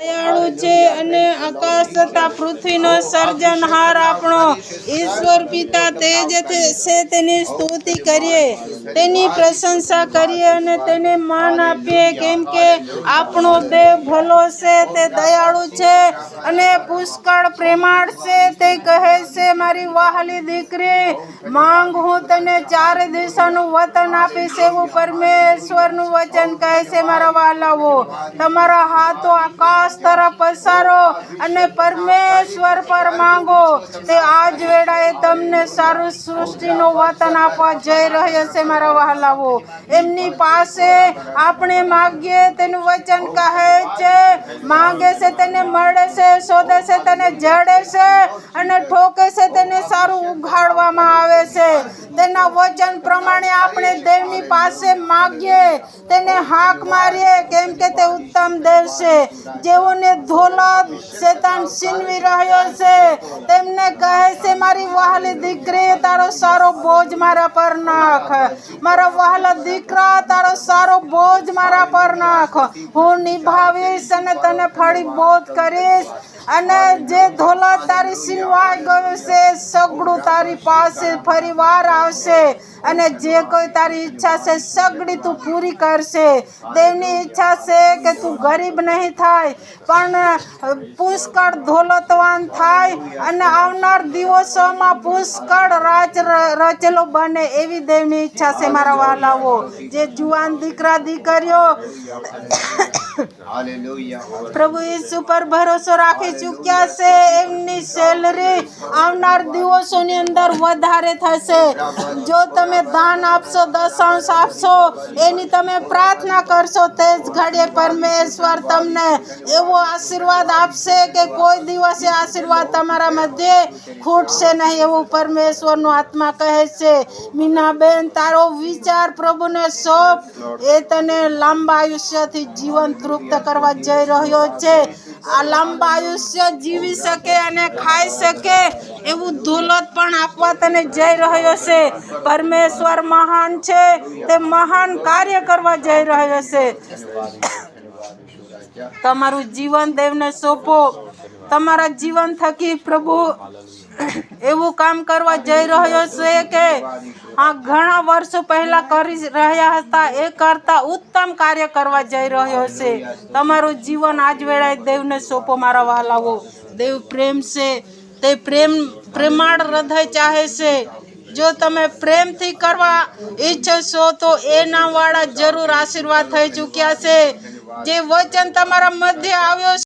દયાળુ છે અને આકાશ તથા પૃથ્વીનો સર્જનહાર આપણો ઈશ્વર પિતા તે જ છે. તેની સ્તુતિ કરીએ, તેની પ્રશંસા કરીએ અને તેને માન આપીએ, કેમ કે આપણો દેવ ભલો છે, તે દયાળુ છે અને પુષ્કળ પ્રેમાળ છે. તે કહે છે, મારી વહાલી દીકરી, માંગ, હું તને ચારે દિશાનું વતન આપીશ. એવું પરમેશ્વરનું વચન કહે છે. મારા વહાલાઓ, તમારા હાથો આકાશ તરફ પસારો અને પરમેશ્વર પર માંગો. તે આજ વેળાએ તમને સારું સૃષ્ટિનું વતન આપવા જઈ રહ્યો છે. મારા વહાલાઓ, એમની પાસે આપણે માગીએ, તેનું વચન કહે છે, માંગે છે તેને મળે છે, શોધે છે તેને જડે છે અને ઠોકે છે તેને સારું ઉઘાડવામાં આવે છે. તેના વચન પ્રમાણે આપણે દેવની પાસે માગીએ, તેને હાક મારીએ, કેમ કે તે ઉત્તમ દેવ છે. જેઓને દોલત શેતાન છીનવી રહ્યો છે, તેમને કહે છે, મારી વહાલી દીકરી, તારો સારો બોજ મારા પર નાખ. મારા વહાલા દીકરા, તારો સારો બોજ મારા પર નાખ. હું નિભાવીશ અને તને ફળીભૂત કરીશ. અને જે દોલત તારી છીનવાઈ ગયું છે, સગડું તારી પાસે ફરી વાર આવશે. અને જે કોઈ તારી ઈચ્છા છે, સગડી તું પૂરી કરશે. દેવની ઈચ્છા છે કે તું ગરીબ નહીં થાય, પણ પુષ્કળ દોલતવાન થાય અને આવનાર દિવસોમાં પુષ્કળ રચેલો બને. એવી દેવની ઈચ્છા છે. મારા વહાલાઓ, જે જુવાન દીકરા દીકરીઓ પ્રભુ ઈસુ પર ભરોસો રાખી ચૂક્યા છે, એમની સેલરી આવનાર દિવસોની અંદર વધારે થશે. જો તમે દાન આપશો, દશાંશ આપશો, એની તમે પ્રાર્થના કરશો, તે જ ઘડીએ પરમેશ્વર તમને એવો આશીર્વાદ આપશે કે કોઈ દિવસે આશીર્વાદ તમારા મધ્યે ખૂટશે નહીં. એવું પરમેશ્વરનો આત્મા કહે છે. મીનાબેન, તારો વિચાર પ્રભુને સોંપ. એ તને લાંબા આયુષ્યથી જીવન તૃપ્ત કરવા જઈ રહ્યો છે. આ લાંબા આયુષ્ય જીવી શકે અને ખાઈ શકે એવું દોલત પણ આપવા તને જઈ રહ્યો છે. પરમેશ્વર મહાન છે, તે મહાન કાર્ય કરવા જઈ રહ્યો છે. તમારું જીવન દેવને સોંપો. તમારા જીવન થકી પ્રભુ એવું કામ કરવા જઈ રહ્યો છે કે ઘણા વર્ષો પહેલા કરી રહ્યા હતા, એ કરતા ઉત્તમ કાર્ય કરવા જઈ રહ્યો છે. તમારું જીવન આજ વેળાએ દેવને સોંપો. મારા વહાલાઓ, દેવ પ્રેમ છે, તે પ્રેમાળ હૃદય ચાહે છે. જો તમે પ્રેમથી કરવા ઈચ્છો છો તો એના વાળા જરૂર આશીર્વાદ થઈ ચૂક્યા છે. જે વચન તમારા મધ્ય આવ્યો છે,